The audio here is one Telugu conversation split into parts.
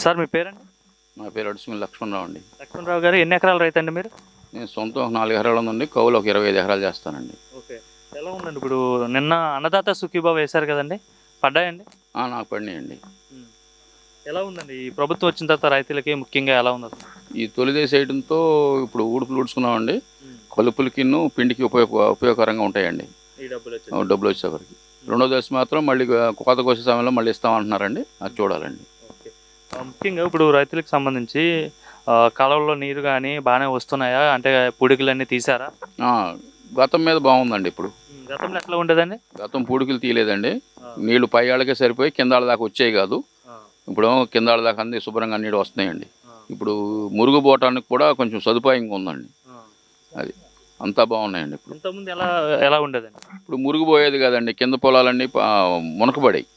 సార్ మీ పేరండి? నా పేరు అడుసుమిల్లి లక్ష్మణరావు అండి. లక్ష్మణరావు గారు ఎన్ని ఎకరాలు రైతండి మీరు? నేను సొంతం ఒక 4 ఎకరాలు ఉందండి. కౌలు ఒక 25 ఎకరాలు చేస్తానండి. ఓకే. ఎలా ఉందండి ఇప్పుడు నిన్న అన్నదాత సుఖీభావ వేశారు కదండి, పడ్డాయండి? నాకు పడినాయండి. ఎలా ఉందండి ఈ ప్రభుత్వం వచ్చిన తర్వాత రైతులకి ముఖ్యంగా ఎలా ఉంది అసలు? ఈ తొలిదేశ వేయడంతో ఇప్పుడు ఊడుపులు ఊడ్చుకున్నామండి. కలుపులకిన్ను పిండికి ఉపయోగకరంగా ఉంటాయండి ఈ డబ్బులు వచ్చేవరకు. రెండో దశ మాత్రం మళ్ళీ కోత కోసే సమయంలో మళ్ళీ ఇస్తామంటున్నారండి. అది చూడాలండి. ఓకే. ముఖ్యంగా ఇప్పుడు రైతులకు సంబంధించి కాలువల్లో నీరు కానీ బాగానే వస్తున్నాయా? అంటే పూడికలన్నీ తీసారా? గతం మీద బాగుందండి. ఇప్పుడు గతంలో ఎట్లా ఉండేదండి? గతం పూడికలు తీయలేదండి. నీళ్లు పై ఆళ్ళకే సరిపోయి కింద ఆళ్ళ దాకా వచ్చాయి కాదు. ఇప్పుడు కింద ఆళ్ళ దాకా అన్ని శుభ్రంగా నీళ్ళు వస్తున్నాయండి. ఇప్పుడు మురుగు పోవటానికి కూడా కొంచెం సదుపాయంగా ఉందండి. అది అంతా బాగున్నాయండి. ఇప్పుడు ఇంతకుముందు ఎలా ఉండేదండి? ఇప్పుడు మురుగు పోయేది కదండి. కింద పొలాలన్నీ మునకబడాయి.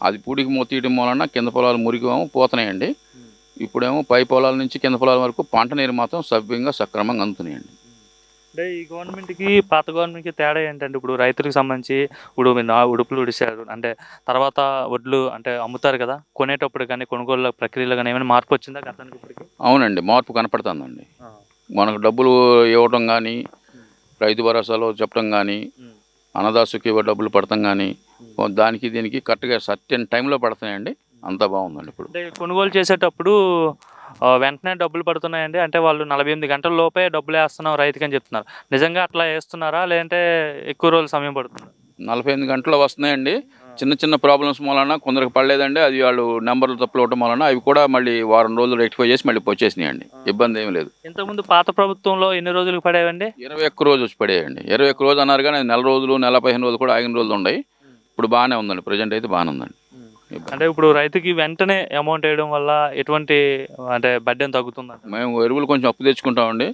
అది పూడికి తీయడం వలన కింద పొలాలు మురిగేమో పోతున్నాయండి. ఇప్పుడేమో పై పొలాల నుంచి కింద పొలాల వరకు పంట నీరు మాత్రం సవ్యంగా సక్రమంగా అందుతున్నాయండి. అంటే ఈ గవర్నమెంట్కి పాత గవర్నమెంట్కి తేడా ఏంటంటే, ఇప్పుడు రైతులకు సంబంధించి ఇప్పుడు ఉడుపులు ఉడిశారు అంటే తర్వాత వడ్లు అంటే అమ్ముతారు కదా, కొనేటప్పుడు కానీ కొనుగోలు ప్రక్రియలో కానీ ఏమైనా మార్పు వచ్చిందా గతానికి ఇప్పటికి? అవునండి, మార్పు కనపడుతుందండి. మనకు డబ్బులు ఇవ్వటం కానీ, రైతు భరోసాలో చెప్పడం కానీ, అన్నదాత సుఖీభావ డబ్బులు పడతాం కానీ, దానికి దీనికి కరెక్ట్గా సర్టెన్ టైంలో పడుతున్నాయండి. అంతా బాగుందండి. ఇప్పుడు అంటే కొనుగోలు చేసేటప్పుడు వెంటనే డబ్బులు పడుతున్నాయండి. అంటే వాళ్ళు 48 గంటల లోపే డబ్బులు వేస్తున్నాం రైతుకి అని చెప్తున్నారు. నిజంగా అట్లా వేస్తున్నారా లేదంటే ఎక్కువ రోజులు సమయం పడుతుందా? 48 గంటల్లో వస్తున్నాయండి. చిన్న చిన్న ప్రాబ్లమ్స్ వలన కొందరికి పడలేదండి. అది వాళ్ళు నెంబర్లు తప్పులు ఇవ్వటం వలన అవి కూడా మళ్ళీ వారం రోజులు రెక్టిఫై చేసి మళ్ళీ వచ్చేసినాయండి. ఇబ్బంది ఏమి లేదు. ఇంతకుముందు పాత ప్రభుత్వంలో ఎన్ని రోజులకు పడేవండి? 21 రోజు వచ్చి పడేయండి. 21 రోజు అన్నారు కానీ నెల రోజులు, నెల 15 రోజులు కూడా ఆగిన రోజులు ఉన్నాయి. ఇప్పుడు బాగానే ఉందండి. ప్రజెంట్ అయితే బాగానే ఉందండి. అంటే ఇప్పుడు రైతుకి వెంటనే అమౌంట్ వేయడం వల్ల ఎటువంటి అంటే బడ్డెన్ తగ్గుతుంది? మేము ఎరువులు కొంచెం అప్పు తెచ్చుకుంటామండి.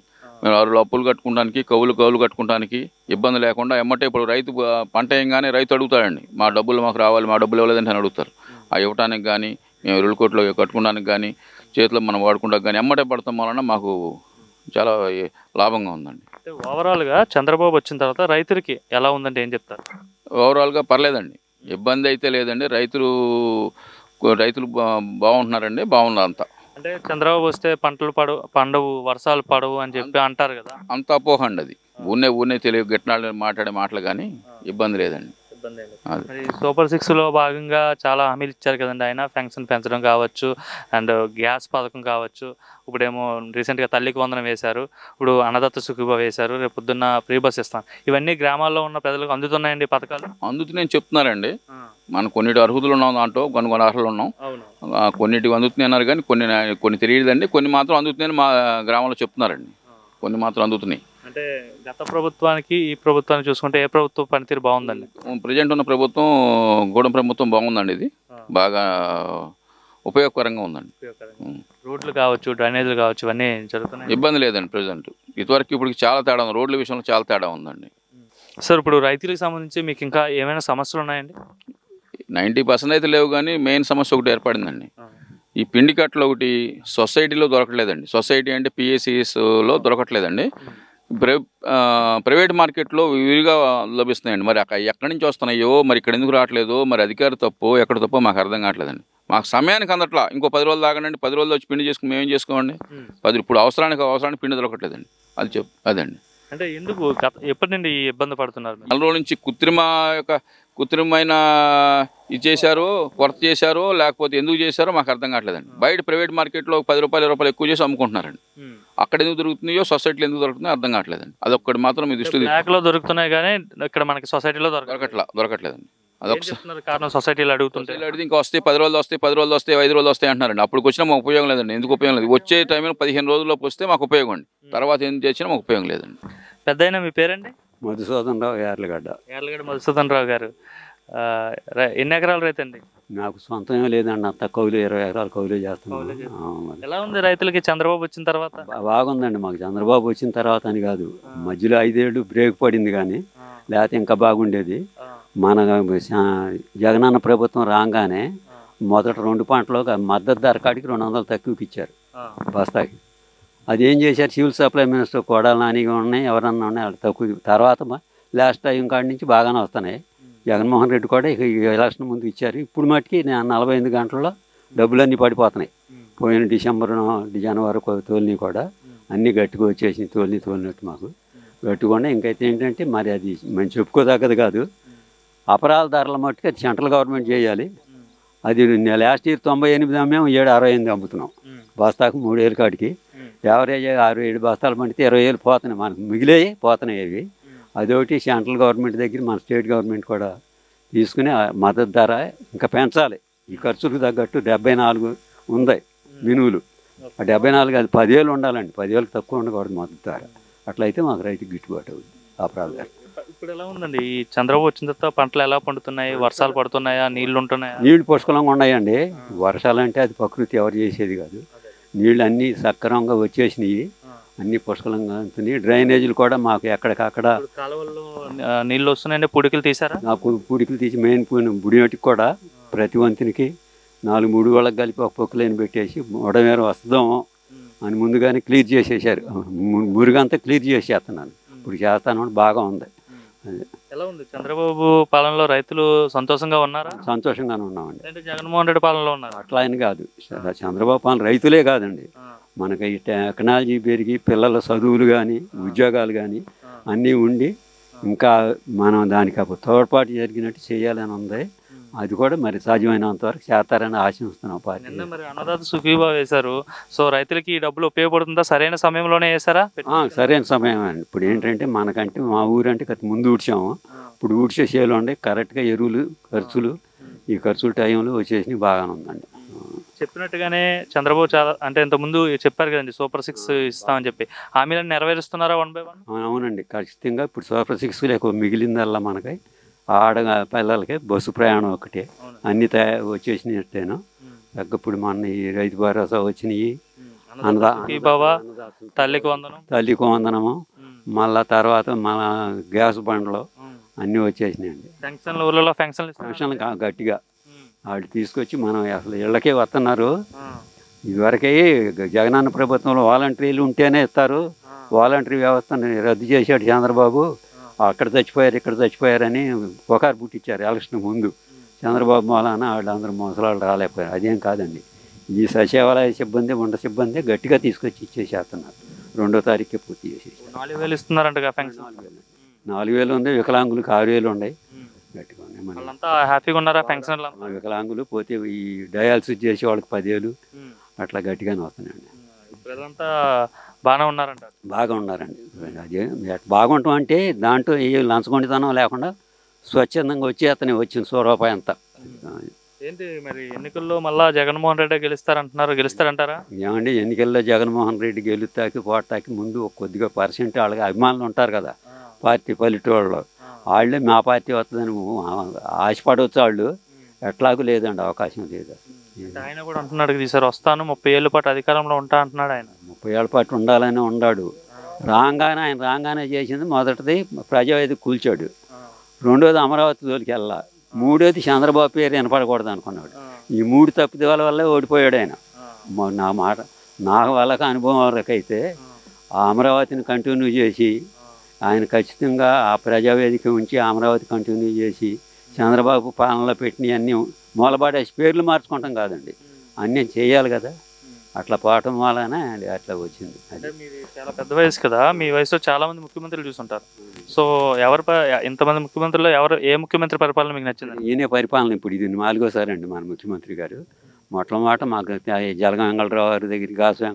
మేము అప్పులు కట్టుకోవడానికి, కౌలు కట్టుకోవడానికి ఇబ్బంది లేకుండా ఎమ్మటే ఇప్పుడు రైతు పంట వేయగానే రైతు అడుగుతాడండి, మా డబ్బులు మాకు రావాలి, మా డబ్బులు ఇవ్వలేదంటే అని అడుగుతారు. ఆ ఇవ్వడానికి కానీ, మేము ఎరువుల కోట్లో కట్టుకోవడానికి కానీ, చేతిలో మనం వాడుకోవడానికి కానీ ఎమ్మటే పడతాం వలన మాకు చాలా లాభంగా ఉందండి. అంటే ఓవరాల్గా చంద్రబాబు వచ్చిన తర్వాత రైతులకి ఎలా ఉందంటే ఏం చెప్తారు? ఓవరాల్గా పర్లేదండి, ఇబ్బంది అయితే లేదండి. రైతులు బాగుంటున్నారండి, బాగున్నారు అంతా. అంటే చంద్రబాబు వస్తే పంటలు పండవు, వర్షాలు పడవు అని చెప్పి అంటారు కదా, అంత అపోహ అండి. అది ఊనే తెలియదు గిట్నాలు మాట్లాడే మాటలు కానీ ఇబ్బంది లేదండి. మరి సూపర్ 6లో భాగంగా చాలా హామీలు ఇచ్చారు కదండి ఆయన. పెన్షన్ పెంచడం కావచ్చు, అండ్ గ్యాస్ పథకం కావచ్చు, ఇప్పుడేమో రీసెంట్గా తల్లికి వందనం వేశారు, ఇప్పుడు అన్నదాత సుఖీభావ వేశారు, రేపు పొద్దున్న ఫ్రీ బస్ ఇస్తాను. ఇవన్నీ గ్రామాల్లో ఉన్న ప్రజలకు అందుతున్నాయండి పథకాలు? అందుతున్నాయని చెప్తున్నారండి. మనం కొన్నిటి అర్హతలు ఉన్నాం, దాంట్లో కొన్ని అర్హతలు ఉన్నాం. కొన్నిటికి అందుతున్నాయి అన్నారు కానీ కొన్ని తెలియదండి. కొన్ని మాత్రం అందుతున్నాయని మా గ్రామంలో చెప్తున్నారండి. కొన్ని మాత్రం అందుతున్నాయి. అంటే గత ప్రభుత్వానికి ఈ ప్రభుత్వాన్ని చూసుకుంటే ఏ ప్రభుత్వం పనితీరు బాగుందండి? ప్రజెంట్ ఉన్న ప్రభుత్వం గూడెం ప్రభుత్వం బాగుందండి. ఇది బాగా ఉపయోగకరంగా ఉందండి. రోడ్లు కావచ్చు, డ్రైనేజీలు కావచ్చు, ఇవన్నీ జరుగుతున్నాయి, ఇబ్బంది లేదండి. ప్రజెంట్ ఇదివరకు ఇప్పుడు చాలా తేడా ఉంది. రోడ్ల విషయంలో చాలా తేడా ఉందండి. సార్ ఇప్పుడు రైతులకు సంబంధించి మీకు ఇంకా ఏమైనా సమస్యలు ఉన్నాయండి? 90% అయితే లేవు కానీ మెయిన్ సమస్య ఒకటి ఏర్పడిందండి. ఈ పిండి కట్టలు ఒకటి సొసైటీలో దొరకట్లేదండి. సొసైటీ అంటే పిఎస్సిఎస్లో దొరకట్లేదండి. ప్రైవేట్ మార్కెట్లో విరిగా లభిస్తున్నాయండి. మరి ఎక్కడి నుంచి వస్తున్నాయో, మరి ఇక్కడ ఎందుకు రావట్లేదో, మరి అధికారి తప్పో ఎక్కడ తప్పో మాకు అర్థం కావట్లేదండి. మాకు సమయానికి అందట్లా. ఇంకో 10 రోజులు దాగండి, 10 రోజులు వచ్చి పిండి చేసుకుని మేమేం చేసుకోండి. ఇప్పుడు అవసరానికి పిండి దొరకట్లేదండి. అదండి. అంటే ఎందుకు ఎప్పటి నుండి ఇబ్బంది పడుతున్నారు? 4 రోజుల నుంచి కృత్రిమైన ఇది చేశారో, కొరత చేశారో, లేకపోతే ఎందుకు చేశారో మాకు అర్థం కావట్లేదండి. బయట ప్రైవేట్ మార్కెట్లో 10 రూపాయలు 20 రూపాయలు ఎక్కువ చేసి అమ్ముకుంటున్నారండి. అక్కడ ఎందుకు దొరుకుతున్నాయో, సొసైటీలో ఎందుకు దొరుకుతున్నాయో అర్థం కావట్లేదండి. అదొక్కటి మాత్రం మీ దృష్టి దొరుకుతున్నాయి కానీ ఇక్కడ మనకి సొసైటీలో దొరకట్లేదండి. అదొక కారణం. సొసైటీలో అడిగితే ఇంకా వస్తాయి, 10 రోజులు వస్తాయి, 10 రోజులు వస్తాయి, 5 రోజులు వస్తాయి అంటున్నారండి. అప్పుడు వచ్చినా మాకు ఉపయోగం లేదండి. ఎందుకు ఉపయోగం లేదు? వచ్చే టైంలో 15 రోజుల్లోపు వస్తే మాకు ఉపయోగం అండి. తర్వాత ఎందుకు చేసినా మాకు ఉపయోగం లేదండి. పెద్దయినా మీ పేరండి? మధుసూదన్ రావు, యార్లగడ్డ. మధుసూదన్ రావు గారు ఎన్ని ఎకరాలు రైతండి? నాకు సొంతం లేదండి, అంత కౌలు 20 ఎకరాలు కౌలు చేస్తున్నాను. ఎలా ఉంది రైతులకి చంద్రబాబు వచ్చిన తర్వాత? బాగుందండి. మాకు చంద్రబాబు వచ్చిన తర్వాత అని కాదు, మధ్యలో 5 ఏళ్ళు బ్రేక్ పడింది కానీ లేకపోతే ఇంకా బాగుండేది. మన జగనన్న ప్రభుత్వం రాగానే మొదటి 2 పంటలు మద్దతు ధర కాడికి 200 తక్కువకి ఇచ్చారు బస్తాకి. అదేం చేశారు, సివిల్ సప్లై మినిస్టర్ కోడాలి నానిగా ఉన్నాయి, ఎవరన్నా ఉన్నాయి, వాళ్ళు తక్కువ. తర్వాత లాస్ట్ టైం కాడి నుంచి బాగానే వస్తున్నాయి. జగన్మోహన్ రెడ్డి కూడా ఎలక్షన్ ముందు ఇచ్చారు. ఇప్పుడు మట్టుకి 45 గంటల్లో డబ్బులన్నీ పడిపోతున్నాయి. పోయిన డిసెంబర్ జనవరి తోలిని కూడా అన్నీ గట్టిగా వచ్చేసి తోలినట్టు మాకు గట్టుకుండా. ఇంకైతే ఏంటంటే మరి అది మనం చెప్పుకోదగ్గది కాదు. అపరాల ధరల మట్టుకు అది సెంట్రల్ గవర్నమెంట్ చేయాలి. అది లాస్ట్ ఇయర్ 98 అమ్మాము, 68 అమ్ముతున్నాం. బస్తాకు 3000 కాడికి యావరేజ్ 6-7 బస్తాలు పండితే 20,000 పోతున్నాయి, మనకు మిగిలేవి పోతున్నాయి అవి. అదొకటి సెంట్రల్ గవర్నమెంట్ దగ్గర మన స్టేట్ గవర్నమెంట్ కూడా తీసుకుని మద్దతు ధర ఇంకా పెంచాలి. ఈ ఖర్చులకు తగ్గట్టు 74 ఉంది మినువులు. ఆ 74 అది 10,000 ఉండాలండి, 10,000 తక్కువ ఉండకూడదు మద్దతు ధర. అట్లయితే మాకు రైతుకి గిట్టుబాటు అవుతుంది అపరాల ధర. ఇప్పుడు ఎలా ఉందండి ఈ చంద్రబాబు వచ్చిన తర్వాత పంటలు ఎలా పండుతున్నాయి? వర్షాలు పడుతున్నాయా? నీళ్లు ఉంటున్నాయా? నీళ్లు పుష్కలంగా ఉన్నాయండి. వర్షాలు అంటే అది ప్రకృతి ఎవరు చేసేది కాదు. నీళ్ళు అన్నీ సక్రమంగా వచ్చేసినాయి, అన్నీ పుష్కలంగా ఉంటున్నాయి. డ్రైనేజీలు కూడా మాకు ఎక్కడికక్కడ కాలువల్లో నీళ్ళు వస్తున్నాయండి. పుడికలు తీసారా? నాకు పూడికలు తీసి మెయిన్ బుడినటికి కూడా ప్రతి వంతునికి 4-3 వాళ్ళకి కలిపి ఒక పొక్కులైన పెట్టేసి ఉడమేర వస్తుందాము అని ముందుగానే క్లియర్ చేసేసారు. మురుగంతా క్లియర్ చేసేస్తున్నాను. ఇప్పుడు చేస్తాను, బాగా ఉంది. ఎలా ఉంది చంద్రబాబు పాలనలో? రైతులు సంతోషంగా ఉన్నారా? సంతోషంగానే ఉన్నామండి. అంటే జగన్మోహన్ రెడ్డి పాలనలో ఉన్నారు అట్లా అని కాదు. చంద్రబాబు పాలన రైతులే కాదండి, మనకి ఈ టెక్నాలజీ పెరిగి పిల్లల చదువులు కానీ ఉద్యోగాలు కానీ అన్నీ ఉండి ఇంకా మనం దానికి తోడ్పాటు జరిగినట్టు చేయాలని ఉంది. అది కూడా మరి సాధ్యమైనంత వరకు చేస్తారని ఆశిస్తున్నాం. నిన్న మరి అన్నదాత సుఖీభావ వేశారు. సో రైతులకి ఈ డబ్బులు ఉపయోగపడుతుందా? సరైన సమయంలోనే వేసారా? సరైన సమయం అండి. ఇప్పుడు ఏంటంటే మనకంటే మా ఊరంటే ముందు ఊడ్చాము, ఇప్పుడు ఊడ్చే చేలు ఉండే కరెక్ట్గా ఎరువులు ఖర్చులు ఈ ఖర్చుల టైంలో వచ్చేసి బాగానే ఉందండి. చెప్పినట్టుగానే చంద్రబాబు చాలా అంటే ఇంతకుముందు చెప్పారు కదండి సూపర్ 6 ఇస్తామని చెప్పి, హామీలను నెరవేరుస్తున్నారా 1 by 1? అవునండి, ఖచ్చితంగా. ఇప్పుడు సూపర్ 6 లేక మిగిలిందల్లా మనకి ఆడ పిల్లలకి బస్సు ప్రయాణం ఒకటే, అన్ని వచ్చేసినట్టేను. ఇప్పుడు మన ఈ రైతు భరోసా వచ్చినాయి, తల్లికి వందనము, మళ్ళా తర్వాత మన గ్యాస్ బండ్లు అన్నీ వచ్చేసినాయండి. పెన్షన్ గట్టిగా వాళ్ళు తీసుకొచ్చి మనం అసలు ఇళ్ళకే వస్తున్నారు. ఇదివరకే జగనన్న ప్రభుత్వంలో వాలంటీర్లు ఉంటేనే ఇస్తారు, వాలంటరీ వ్యవస్థను రద్దు చేశాడు చంద్రబాబు. అక్కడ చచ్చిపోయారు ఇక్కడ చచ్చిపోయారని పుకారు పుట్టించారు ఎలక్షన్ ముందు. చంద్రబాబు మూలాన వాళ్ళందరూ ముసలాళ్ళు రాలేకపోయారు. అదేం కాదండి, ఈ సచివాలయ సిబ్బంది ఉండ సిబ్బంది గట్టిగా తీసుకొచ్చి ఇచ్చేసేస్తున్నారు. 2వ తారీఖుకే పూర్తి చేసేసి 4,000 ఇస్తున్నారంట. 4,000 ఉంది, వికలాంగులకు 6,000 ఉన్నాయి. గట్టిగా ఉన్నాయి. హ్యాపీగా ఉన్నారా పెన్షన్? వికలాంగులు పోతే ఈ డయాలసిస్ చేసే వాళ్ళకి 10,000 అట్లా గట్టిగానే వస్తున్నాయండి. ఇప్పుడంతా బాగానే ఉన్నారంట? బాగా ఉన్నారండి. అదే బాగుంటాం అంటే దాంట్లో ఏ లంచగొండితనం లేకుండా స్వచ్ఛందంగా వచ్చి అతను వచ్చిన రూపాయి అంతా. ఏంటి మరి ఎన్నికల్లో మళ్ళా జగన్మోహన్ రెడ్డి గెలుస్తారంటారా? ఏమండి, ఎన్నికల్లో జగన్మోహన్ రెడ్డి గెలుతాకి పోటాకి ముందు ఒక కొద్దిగా పర్సెంట్ వాళ్ళకి అభిమానులు ఉంటారు కదా పార్టీ పల్లెటూళ్ళలో, వాళ్ళే మా పార్టీ వస్తుందని ఆశపడవచ్చు. వాళ్ళు ఎట్లాగూ లేదండి, అవకాశం లేదు. ఆయన కూడా అంటున్నాడు ఈసారి వస్తాను 30 ఏళ్ళ పాటు అధికారంలో ఉంటా అంటున్నాడు. ఆయన 30 ఏళ్ళ పాటు ఉండాలని ఉన్నాడు. రాగానే చేసింది మొదటిది ప్రజావేది కూల్చాడు, 2వది అమరావతి జోలికి వెళ్ళా, 3వది చంద్రబాబు పేరు వినపడకూడదు అనుకున్నాడు. ఈ 3 తప్పిదాల వల్లే ఓడిపోయాడు ఆయన. నా వాళ్ళకి అనుభవం వరకైతే ఆ అమరావతిని కంటిన్యూ చేసి ఆయన ఖచ్చితంగా ఆ ప్రజావేదిక ఉంచి అమరావతి కంటిన్యూ చేసి చంద్రబాబు పాలనలో పెట్టినవి అన్నీ మూలబాడేసి పేర్లు మార్చుకుంటాం కాదండి, అన్నీ చేయాలి కదా. అట్లా పోవటం వల్లనే అట్లా వచ్చింది. అంటే మీరు చాలా పెద్ద వయసు కదా, మీ వయసులో చాలా మంది ముఖ్యమంత్రులు చూసుంటారు. సో ఇంతమంది ముఖ్యమంత్రుల్లో ఏ ముఖ్యమంత్రి పరిపాలన మీకు నచ్చింది? ఈయనే పరిపాలన. ఇప్పుడు ఇది 4వసారి అండి మన ముఖ్యమంత్రి గారు. మొట్టమొదట మాకు జలగం వెంగళరావు గారి దగ్గర గాసు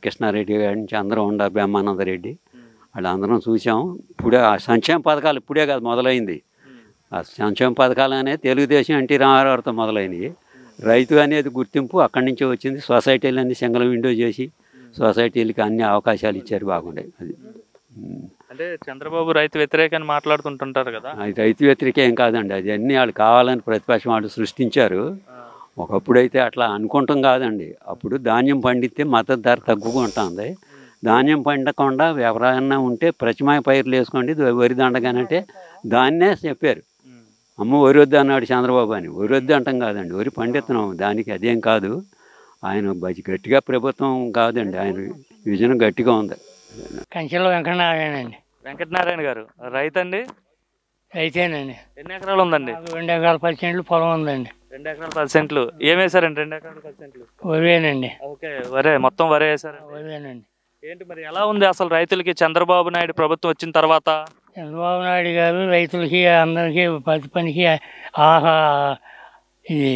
కృష్ణారెడ్డి గారి నుంచి అందరం ఉండాలి, బ్రహ్మానంద రెడ్డి వాళ్ళందరం చూసాం. ఇప్పుడే ఆ సంక్షేమ పథకాలు ఇప్పుడే కాదు మొదలైంది. ఆ సంక్షేమ పథకాలు అనేది తెలుగుదేశం ఎన్టీ రామారావుతో మొదలైనవి. రైతు అనేది గుర్తింపు అక్కడి నుంచే వచ్చింది. సొసైటీలు అన్ని సింగిల్ విండో చేసి సొసైటీలకి అన్ని అవకాశాలు ఇచ్చారు, బాగుండేది. అది అంటే చంద్రబాబు రైతు వ్యతిరేకాన్ని మాట్లాడుతుంటుంటారు కదా, అది రైతు వ్యతిరేకేం కాదండి, అది అన్నీ వాళ్ళు కావాలని ప్రతిపక్షం వాళ్ళు సృష్టించారు. ఒకప్పుడైతే అట్లా అనుకుంటాం కాదండి. అప్పుడు ధాన్యం పండితే మద్దతు ధర తగ్గుకుంటుంది. ధాన్యం పండకుండా ఎవరైనా ఉంటే ప్రతిమాయ పైర్లు వేసుకోండి వరి దండగానంటే దాన్నే చెప్పారు. అమ్మ వరి వద్దు అన్నాడు చంద్రబాబు అని. వరి వద్దు అంటాం కాదండి, వరి పండిస్తున్నాం, దానికి అదేం కాదు. ఆయన గట్టిగా ప్రభుత్వం కాదండి, ఆయన విజన్ గట్టిగా ఉంది. కంచెలో వెంకటనారాయణ గారు రైతు అండి? రైతేనండి. ఎన్ని ఎకరాలు ఉందండి? 2 ఎకరాల 10 సెంట్లు పొలం ఉందండి. 2 ఎకరాలు 10 సెంట్లు ఏం వేసారండి? 2 ఎకరాలు 10 సెంట్లు వరేనండి. ఓకే, వరే మొత్తం వరే వేసారు. వరేనండి. ఏంటి మరి ఎలా ఉంది అసలు రైతులకి చంద్రబాబు నాయుడు ప్రభుత్వం వచ్చిన తర్వాత? చంద్రబాబు నాయుడు గారు రైతులకి అందరికీ ప్రతి పనికి ఆహా ఇది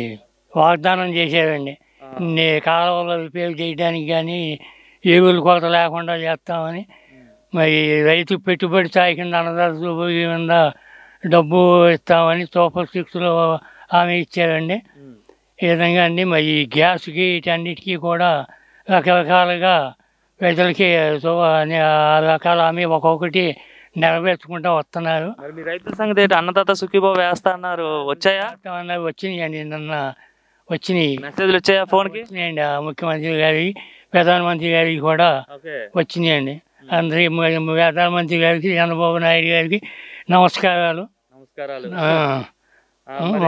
వాగ్దానం చేశారండి. కాలువలు రిపేర్ చేయడానికి కానీ ఎరువుల కొరత లేకుండా చేస్తామని, మరి రైతు పెట్టుబడి సాయి కింద అన్నదాత కింద డబ్బు ఇస్తామని సూపర్ 6లో హామీ ఇచ్చారండి. ఈ విధంగా అండి మరి గ్యాస్కి వీటన్నిటికీ కూడా రకరకాలుగా రైతులకి రకాల హామీ ఒక్కొక్కటి నెరవేర్చుకుంటూ వస్తున్నారు. మరి మీ రైతుల సంగతి ఏంటి? అన్నదాత సుఖీభావ వేస్తా అన్నారు, వచ్చాయా? వచ్చినాయండి, నిన్న వచ్చినాయి మెసేజ్లు వచ్చాయా ఫోన్కి? వచ్చినాయండి. ముఖ్యమంత్రి గారికి, ప్రధానమంత్రి గారికి కూడా వచ్చినాయండి. అందరికి ప్రధానమంత్రి గారికి, చంద్రబాబు నాయుడు గారికి నమస్కారాలు.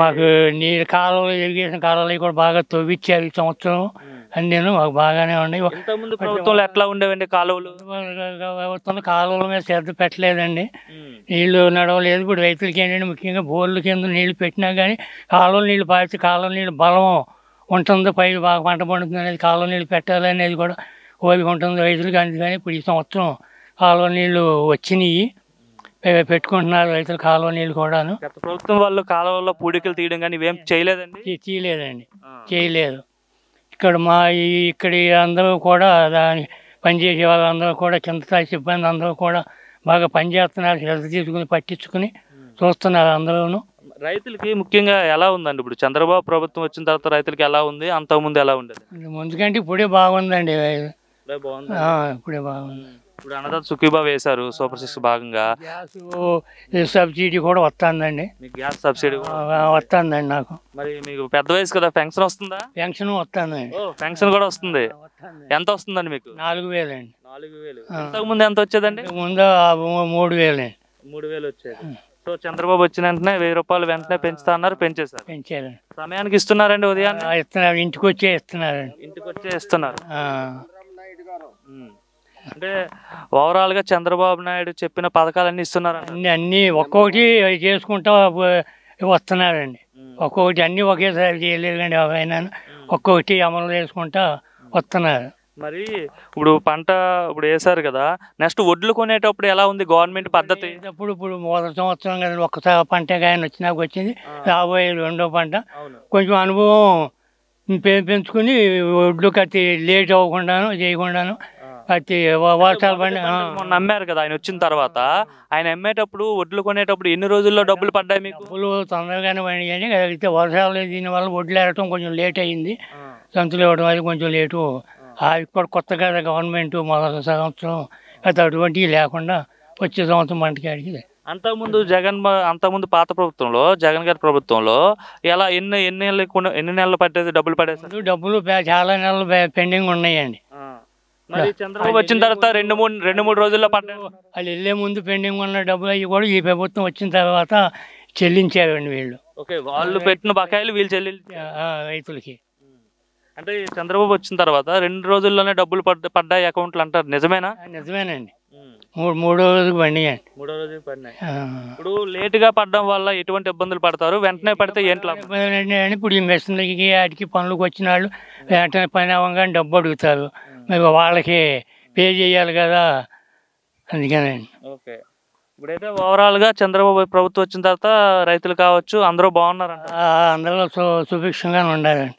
మాకు నీళ్ళు కాలువలు, ఇరిగేషన్ కాలువలు కూడా బాగా తవ్విచ్చారు ఈ సంవత్సరం. అన్నీ మాకు బాగానే ఉన్నాయి. ప్రభుత్వంలో ఎట్లా ఉండేవండి కాలువలు? కాలువల మీద శ్రద్ధ పెట్టలేదండి, నీళ్లు నడవలేదు. ఇప్పుడు రైతులకి ఏంటంటే ముఖ్యంగా బోర్ల కింద నీళ్లు పెట్టినా కానీ కాలువల నీళ్ళు పారితే కాలువ నీళ్ళు బలం ఉంటుంది, పై బాగా పంట పండుతుంది అనేది, కాలువ నీళ్ళు పెట్టాలనేది కూడా కోరిక ఉంటుంది రైతులకి. అందుకని ఇప్పుడు ఈ సంవత్సరం కాలువ నీళ్ళు వచ్చినాయి, పెట్టుకుంటున్నారు రైతులు కాలువ నీళ్ళు కూడాను. గత ప్రభుత్వం వాళ్ళు కాలువల్లో పూడికలు తీయడం కానీ ఇవేం చేయలేదండి? చేయలేదండి, చేయలేదు. ఇక్కడ ఇక్కడ అందరూ కూడా దాని పనిచేసే వాళ్ళందరూ కూడా, కింద స్థాయి సిబ్బంది అందరూ కూడా బాగా పనిచేస్తున్నారు, శ్రద్ధ తీసుకుని పట్టించుకుని చూస్తున్నారు అందరూ. రైతులకి ముఖ్యంగా ఎలా ఉందండి ఇప్పుడు చంద్రబాబు ప్రభుత్వం వచ్చిన తర్వాత? రైతులకి ఎలా ఉంది, అంతకుముందు ఎలా ఉండేది? ముందుకంటే ఇప్పుడే బాగుందండి, ఇప్పుడే బాగుంది. ఇప్పుడు అన్నదాత సుఖీభావ వేశారు సూపర్ 6 భాగంగా. గ్యాస్ సబ్సిడీ కూడా వస్తుందండి. మీకు గ్యాస్ సబ్సిడీ వస్తుందండి నాకు. మరి మీకు పెద్ద వయసు కదా, పెన్షన్ వస్తుందా? పెన్షన్ వస్తుందండి. పెన్షన్ కూడా వస్తుంది. ఎంత వస్తుందండి మీకు? 4000 అండి. 4000. ఇంతకు ముందు ఎంత వచ్చేదండి? ముందు 3000 అండి. 3000 వచ్చేది. సో చంద్రబాబు వచ్చిన వెంటనే 1000 రూపాయలు వెంటనే పెంచుతా అన్నారు, పెంచారండి. సమయానికి ఇస్తున్నారండి? ఉదయాన్నే ఇస్తున్నారు, ఇంటికి వచ్చే ఇస్తున్నారండి. ఇంటికి వచ్చే ఇస్తున్నారు. అంటే ఓవరాల్ గా చంద్రబాబు నాయుడు చెప్పిన పథకాలన్నీ ఇస్తున్నారు. అన్ని ఒక్కొక్కటి చేసుకుంటా వస్తున్నారండి. ఒక్కొక్కటి అన్ని ఒకేసారి చేయలేదండి, ఆయన ఒక్కొక్కటి అమలు చేసుకుంటా వస్తున్నారు. మరి ఇప్పుడు పంట ఇప్పుడు వేసారు కదా, నెక్స్ట్ వడ్లు కొనేటప్పుడు ఎలా ఉంది గవర్నమెంట్ పద్ధతి? ఇప్పుడు మొదటి సంవత్సరం కదా ఒక్కసారి పంట ఆయన వచ్చినాక వచ్చింది, రాబోయే రెండో పంట కొంచెం అనుభవం పెంచుకుని వడ్లు కత్తి లేట్ అవ్వకుండాను చేయకుండాను వర్షాలు పడి మొన్న అమ్మారు కదా ఆయన వచ్చిన తర్వాత. ఆయన అమ్మేటప్పుడు వడ్లు కొనేటప్పుడు ఎన్ని రోజుల్లో డబ్బులు పడ్డాయి మీకు? డబ్బులు తొందరగానే పడినాయి, అయితే వర్షాలు దీనివల్ల వడ్లు ఏరటం కొంచెం లేట్ అయ్యింది, సంతులు ఇవ్వడం అది కొంచెం లేటు. అవి కూడా కొత్తగా గవర్నమెంట్ మొదటి సంవత్సరం అయితే అటువంటివి లేకుండా వచ్చే సంవత్సరం పంటకి. అంతకుముందు పాత ప్రభుత్వంలో, జగన్ గారి ప్రభుత్వంలో ఎలా ఎన్ని నెలలు పట్టేది డబ్బులు పడేది? డబ్బులు చాలా నెలలు పెండింగ్ ఉన్నాయండి. మరి చంద్రబాబు వచ్చిన తర్వాత రెండు మూడు రోజుల్లో పడ్డాయి. వాళ్ళు వెళ్ళే ముందు పెండింగ్ ఉన్న డబ్బులు అవి కూడా ఈ ప్రభుత్వం వచ్చిన తర్వాత చెల్లించారండి వీళ్ళు. ఓకే, వాళ్ళు పెట్టిన బకాయిలు వీళ్ళు రైతులకి. అంటే చంద్రబాబు వచ్చిన తర్వాత 2 రోజుల్లోనే డబ్బులు పడ్డాయి అకౌంట్లు అంటారు, నిజమేనా? నిజమేనండి, మూడో రోజుకి పడినాయి. ఇప్పుడు లేట్ గా పడడం వల్ల ఎటువంటి ఇబ్బందులు పడతారు? వెంటనే పడితే ఏంటి? ఇప్పుడు ఈ మెషిన్లకి వాటికి పనులకు వచ్చిన వాళ్ళు వెంటనే పని అవ్వగానే డబ్బు అడుగుతారు, మరి వాళ్ళకి పే చేయాలి కదా, అందుకేనండి. ఓకే, ఇప్పుడైతే ఓవరాల్ గా చంద్రబాబు ప్రభుత్వం వచ్చిన తర్వాత రైతులు కావచ్చు అందరూ బాగున్నారు, అందరూ సుభిక్షంగా ఉండాలండి.